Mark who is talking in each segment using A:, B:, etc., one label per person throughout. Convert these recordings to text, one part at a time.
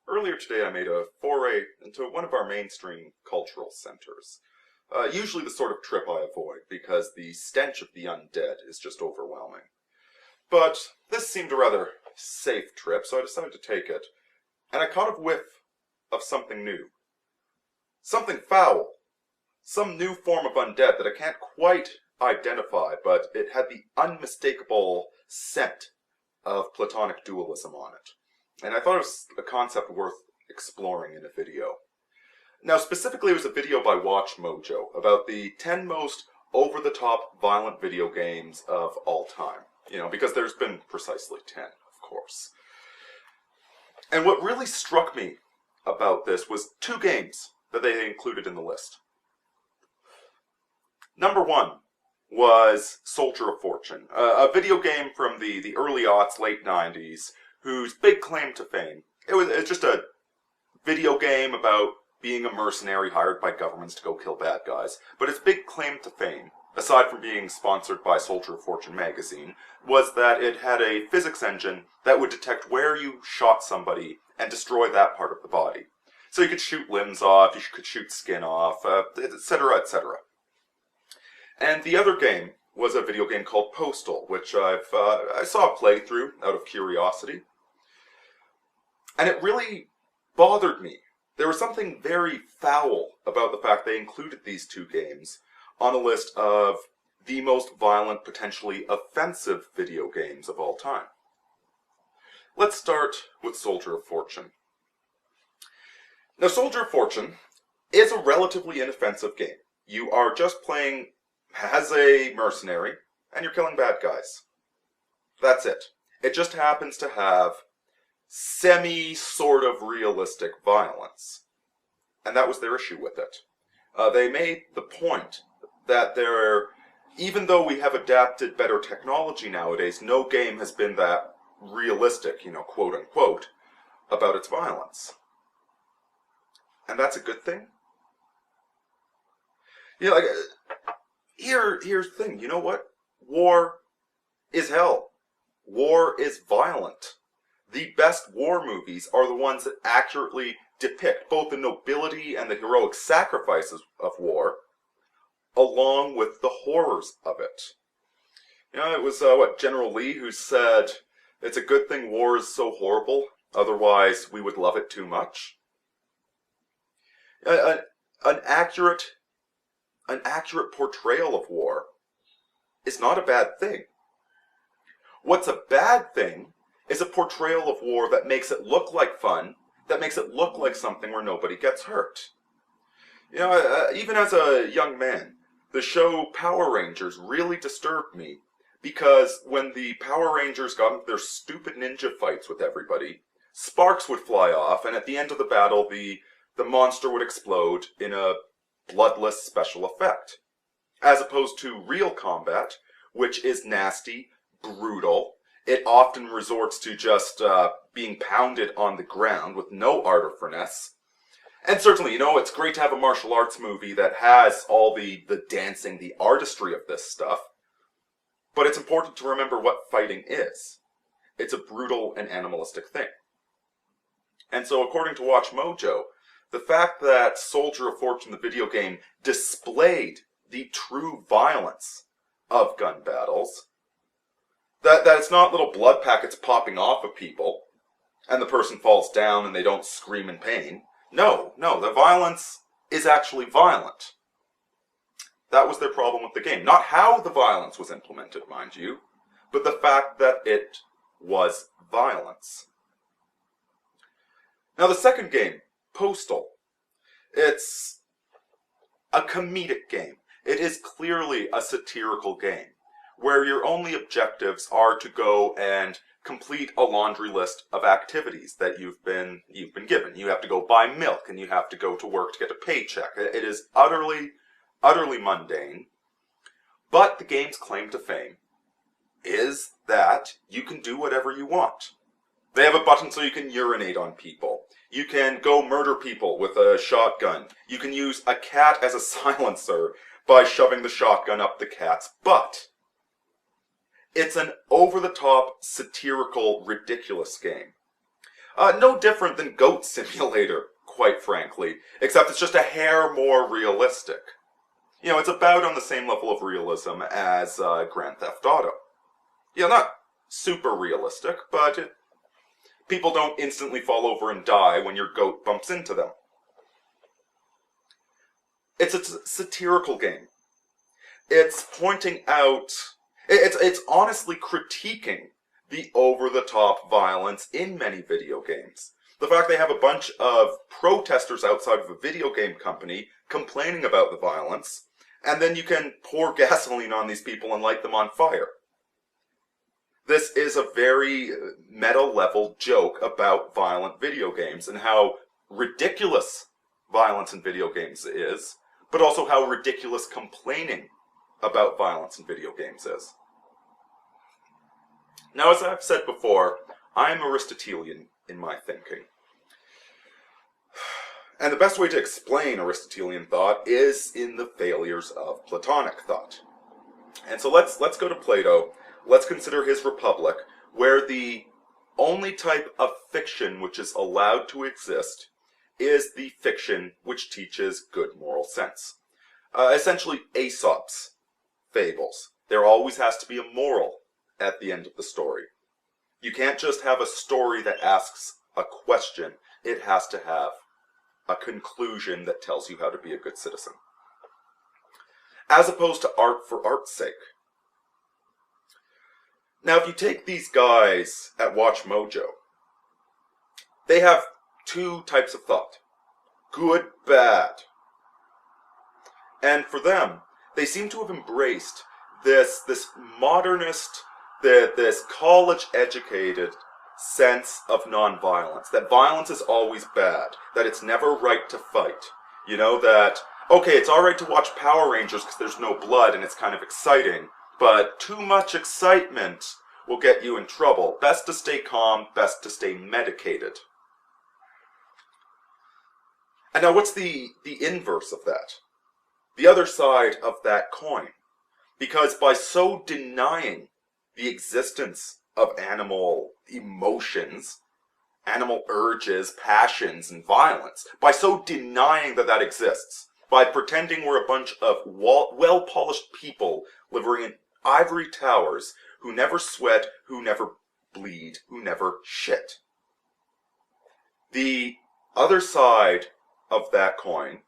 A: Earlier today I made a foray into one of our mainstream cultural centers. Usually the sort of trip I avoid because the stench of the undead is just overwhelming. But this seemed a rather safe trip, so I decided to take it. And I caught a whiff of something new. Something foul. Some new form of undead that I can't quite identify, but it had the unmistakable scent of platonic dualism on it. And I thought it was a concept worth exploring in a video. Now, specifically, it was a video by Watch Mojo about the 10 most over-the-top violent video games of all time. You know, because there's been precisely 10, of course. And what really struck me about this was two games that they included in the list. Number one was Soldier of Fortune, a video game from the early aughts, late 90s, whose big claim to fame, it's just a video game about being a mercenary hired by governments to go kill bad guys, but its big claim to fame, aside from being sponsored by Soldier of Fortune magazine, was that it had a physics engine that would detect where you shot somebody and destroy that part of the body. So you could shoot limbs off, you could shoot skin off, etc., etc. And the other game was a video game called Postal, which I saw a playthrough out of curiosity. And it really bothered me. There was something very foul about the fact they included these two games on a list of the most violent, potentially offensive video games of all time. Let's start with Soldier of Fortune. Now, Soldier of Fortune is a relatively inoffensive game. You are just playing as a mercenary, and you're killing bad guys. That's it. It just happens to have sort of realistic violence. And that was their issue with it. They made the point that even though we have adapted better technology nowadays, no game has been that realistic, quote unquote, about its violence. And that's a good thing? Here's the thing, you know what? War is hell. War is violent. The best war movies are the ones that accurately depict both the nobility and the heroic sacrifices of war, along with the horrors of it. It was, General Lee who said, "It's a good thing war is so horrible, otherwise we would love it too much." An accurate portrayal of war is not a bad thing. What's a bad thing is a portrayal of war that makes it look like fun, that makes it look like something where nobody gets hurt. Even as a young man, the show Power Rangers really disturbed me, because when the Power Rangers got into their stupid ninja fights with everybody, sparks would fly off, and at the end of the battle, the monster would explode in a bloodless special effect. As opposed to real combat, which is nasty, brutal. It often resorts to just being pounded on the ground with no art or finesse. And certainly, it's great to have a martial arts movie that has all the dancing, the artistry of this stuff. But it's important to remember what fighting is. It's a brutal and animalistic thing. And so, according to Watch Mojo, the fact that Soldier of Fortune, the video game, displayed the true violence of gun battles, that it's not little blood packets popping off of people, and the person falls down and they don't scream in pain. No, the violence is actually violent. That was their problem with the game. Not how the violence was implemented, mind you, but the fact that it was violence. Now, the second game, Postal. It's a comedic game. It is clearly a satirical game, where your only objectives are to go and complete a laundry list of activities that you've been given. You have to go buy milk, and you have to go to work to get a paycheck. It is utterly mundane. But the game's claim to fame is that you can do whatever you want. They have a button so you can urinate on people. You can go murder people with a shotgun. You can use a cat as a silencer by shoving the shotgun up the cat's butt. It's an over-the-top, satirical, ridiculous game. No different than Goat Simulator, quite frankly, except it's just a hair more realistic. You know, it's about on the same level of realism as Grand Theft Auto. You know, not super realistic, but people don't instantly fall over and die when your goat bumps into them. It's a satirical game. It's pointing out, it's honestly critiquing the over-the-top violence in many video games. The fact they have a bunch of protesters outside of a video game company complaining about the violence, and then you can pour gasoline on these people and light them on fire. This is a very meta-level joke about violent video games and how ridiculous violence in video games is, but also how ridiculous complaining about violence in video games is. Now, as I've said before, I am Aristotelian in my thinking. And the best way to explain Aristotelian thought is in the failures of Platonic thought. And so let's go to Plato. Let's consider his Republic, where the only type of fiction which is allowed to exist is the fiction which teaches good moral sense. Essentially, Aesop's fables. There always has to be a moral at the end of the story. You can't just have a story that asks a question. It has to have a conclusion that tells you how to be a good citizen. As opposed to art for art's sake. Now, if you take these guys at Watch Mojo, they have two types of thought. Good, bad. And for them, they seem to have embraced this modernist, this college-educated sense of nonviolence. That violence is always bad. That it's never right to fight. You know, that, okay, it's alright to watch Power Rangers because there's no blood and it's kind of exciting, but too much excitement will get you in trouble. Best to stay calm, best to stay medicated. And now what's the inverse of that? The other side of that coin. Because by so denying the existence of animal emotions, animal urges, passions, and violence, by so denying that that exists, by pretending we're a bunch of well-polished people living in ivory towers who never sweat, who never bleed, who never shit. The other side of that coin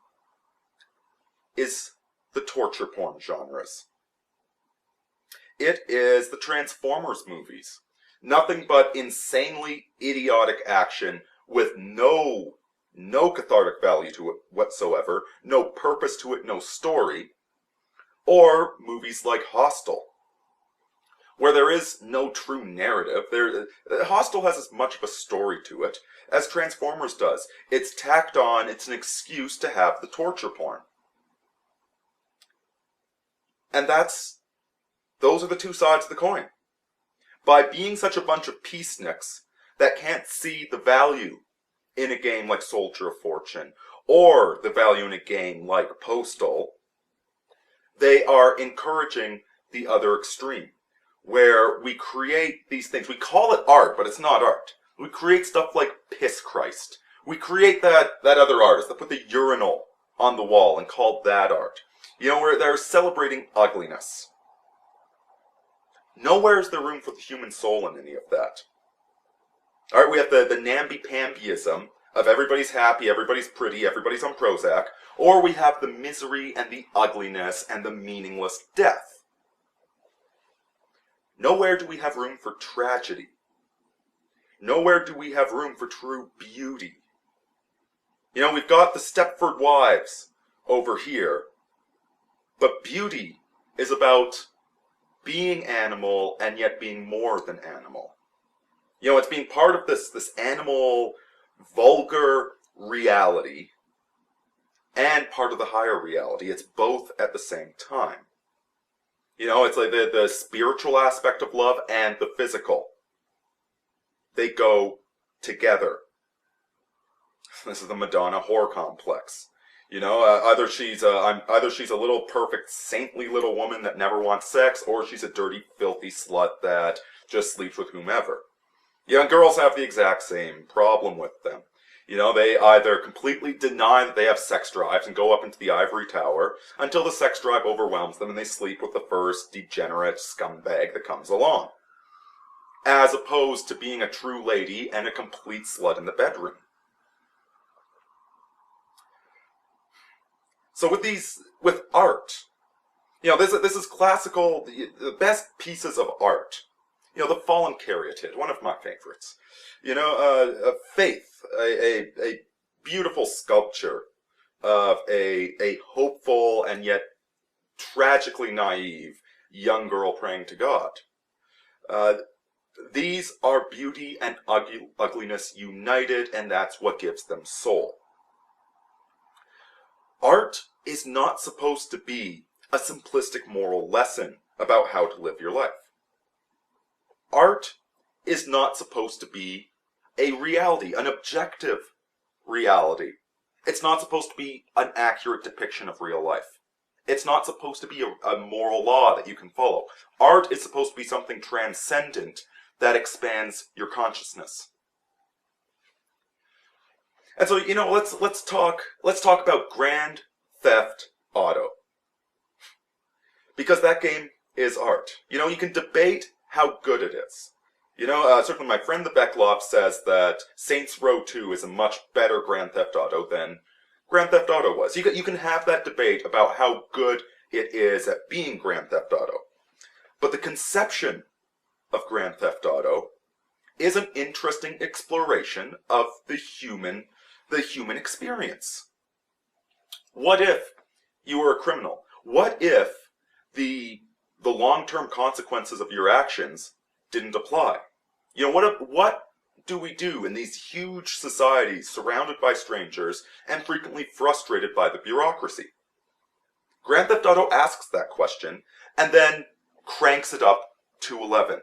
A: is the torture porn genres. It is the Transformers movies. Nothing but insanely idiotic action with no cathartic value to it whatsoever, no purpose to it, no story. Or movies like Hostel, where there is no true narrative. Hostel has as much of a story to it as Transformers does. It's tacked on, it's an excuse to have the torture porn. And those are the two sides of the coin. By being such a bunch of peaceniks that can't see the value in a game like Soldier of Fortune, or the value in a game like Postal, they are encouraging the other extreme, where we create these things. We call it art, but it's not art. We create stuff like Piss Christ. We create that other artist that put the urinal on the wall and called that art. You know, where they're celebrating ugliness. Nowhere is there room for the human soul in any of that. Alright, we have the namby-pambyism of everybody's happy, everybody's pretty, everybody's on Prozac, or we have the misery and the ugliness and the meaningless death. Nowhere do we have room for tragedy. Nowhere do we have room for true beauty. You know, we've got the Stepford Wives over here, but beauty is about being animal and yet being more than animal. You know, it's being part of this animal, vulgar reality and part of the higher reality. It's both at the same time. You know, it's like the spiritual aspect of love and the physical. They go together. This is the Madonna whore complex. You know, either she's a little perfect, saintly little woman that never wants sex, or she's a dirty, filthy slut that just sleeps with whomever. Young girls have the exact same problem with them. They either completely deny that they have sex drives and go up into the ivory tower until the sex drive overwhelms them and they sleep with the first degenerate scumbag that comes along. As opposed to being a true lady and a complete slut in the bedroom. So with art, this is classical, the best pieces of art. The Fallen Caryatid, one of my favorites. Faith, a beautiful sculpture of a hopeful and yet tragically naive young girl praying to God. These are beauty and ugliness united, and that's what gives them soul. Art is not supposed to be a simplistic moral lesson about how to live your life. Art is not supposed to be a reality, an objective reality. It's not supposed to be an accurate depiction of real life. It's not supposed to be a moral law that you can follow. Art is supposed to be something transcendent that expands your consciousness. And so, let's talk about Grand Theft Auto. Because that game is art. You can debate how good it is. Certainly my friend the Beckloff says that Saints Row 2 is a much better Grand Theft Auto than Grand Theft Auto was. You can have that debate about how good it is at being Grand Theft Auto. But the conception of Grand Theft Auto is an interesting exploration of the human experience. What if you were a criminal? What if the long-term consequences of your actions didn't apply? What do we do in these huge societies surrounded by strangers and frequently frustrated by the bureaucracy? Grand Theft Auto asks that question and then cranks it up to 11.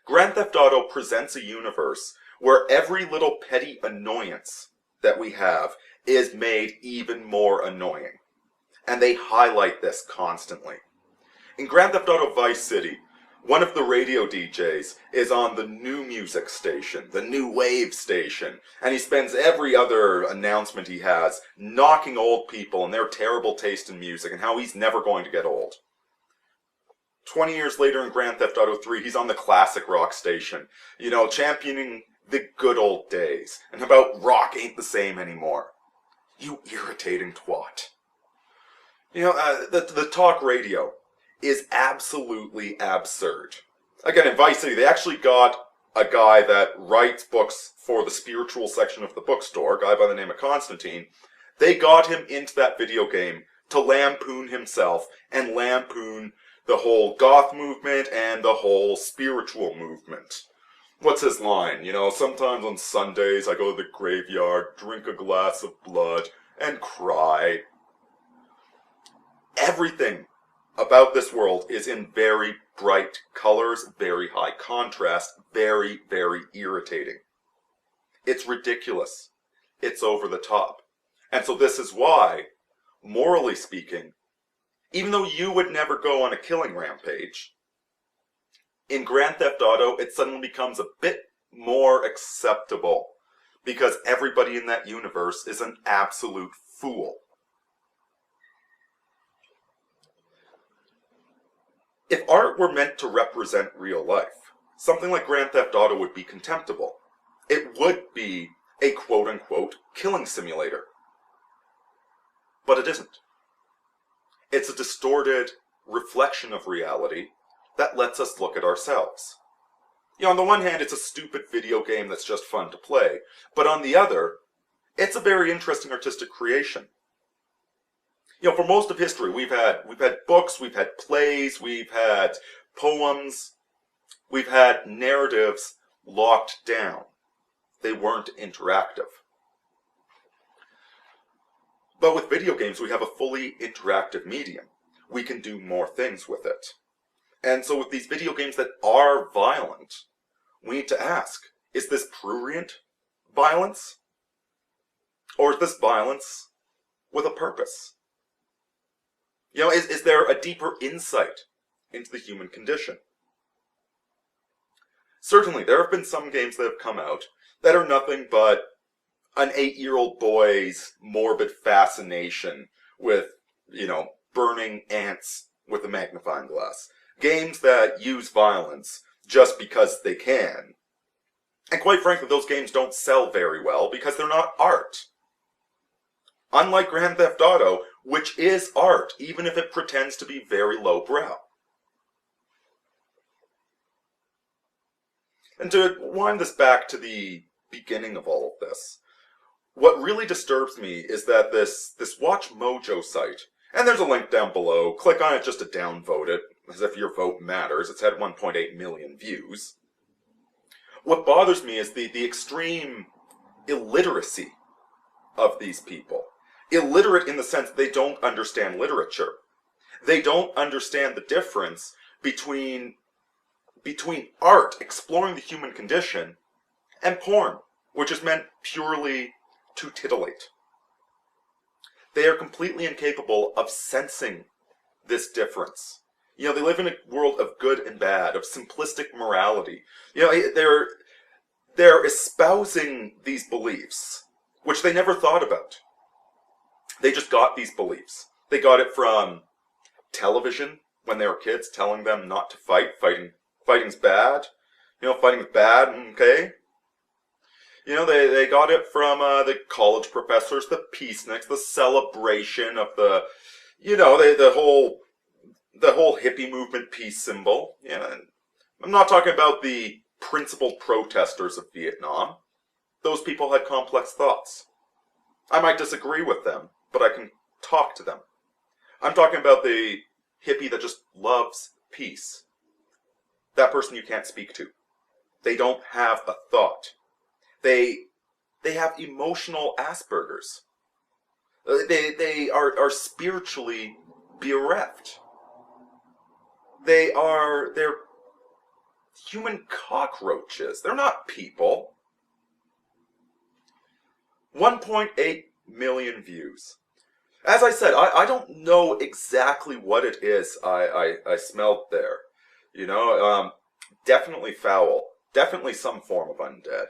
A: Grand Theft Auto presents a universe where every little petty annoyance that we have is made even more annoying. And they highlight this constantly. In Grand Theft Auto Vice City, one of the radio DJs is on the new music station, the new wave station, and he spends every other announcement he has knocking old people and their terrible taste in music and how he's never going to get old. 20 years later in Grand Theft Auto 3, he's on the classic rock station, championing the good old days, and about rock ain't the same anymore. You irritating twat. The talk radio is absolutely absurd. Again, in Vice City, they actually got a guy that writes books for the spiritual section of the bookstore, a guy by the name of Constantine. They got him into that video game to lampoon himself and lampoon the whole goth movement and the whole spiritual movement. What's his line? Sometimes on Sundays I go to the graveyard, drink a glass of blood, and cry. Everything about this world is in very bright colors, very high contrast, very, very irritating. It's ridiculous. It's over the top. And so this is why, morally speaking, even though you would never go on a killing rampage, in Grand Theft Auto it suddenly becomes a bit more acceptable because everybody in that universe is an absolute fool. If art were meant to represent real life, something like Grand Theft Auto would be contemptible. It would be a quote-unquote killing simulator. But it isn't. It's a distorted reflection of reality that lets us look at ourselves. On the one hand, it's a stupid video game that's just fun to play, but on the other, it's a very interesting artistic creation. For most of history, we've had books, we've had plays, we've had poems, we've had narratives locked down. They weren't interactive. But with video games, we have a fully interactive medium. We can do more things with it. And so with these video games that are violent, we need to ask, is this prurient violence? Or is this violence with a purpose? Is there a deeper insight into the human condition? Certainly, there have been some games that have come out that are nothing but an 8-year-old boy's morbid fascination with, burning ants with a magnifying glass. Games that use violence just because they can. And quite frankly, those games don't sell very well because they're not art. Unlike Grand Theft Auto, which is art, even if it pretends to be very lowbrow. And to wind this back to the beginning of all of this, what really disturbs me is that this Watch Mojo site, and there's a link down below, click on it just to downvote it, as if your vote matters. It's had 1.8 million views. What bothers me is the extreme illiteracy of these people. Illiterate in the sense that they don't understand literature. They don't understand the difference between art, exploring the human condition, and porn, which is meant purely to titillate. They are completely incapable of sensing this difference. They live in a world of good and bad, of simplistic morality. They're espousing these beliefs, which they never thought about. They just got these beliefs. They got it from television when they were kids, telling them not to fight. Fighting's bad. Fighting's bad, okay? They got it from the college professors, the peaceniks, the celebration of the whole hippie movement peace symbol. I'm not talking about the principled protesters of Vietnam. Those people had complex thoughts. I might disagree with them, but I can talk to them. I'm talking about the hippie that just loves peace. That person you can't speak to. They don't have a thought. They have emotional Asperger's. They are spiritually bereft. They're human cockroaches. They're not people. 1.8 million views. As I said, I don't know exactly what it is I smelled there. Definitely foul. Definitely some form of undead.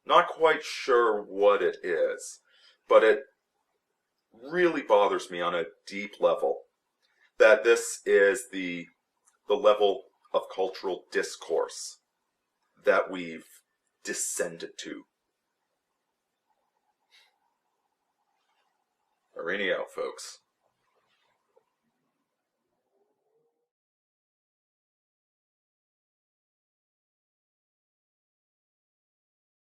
A: Not quite sure what it is, but it really bothers me on a deep level that this is the level of cultural discourse that we've descended to. Aurini out, folks.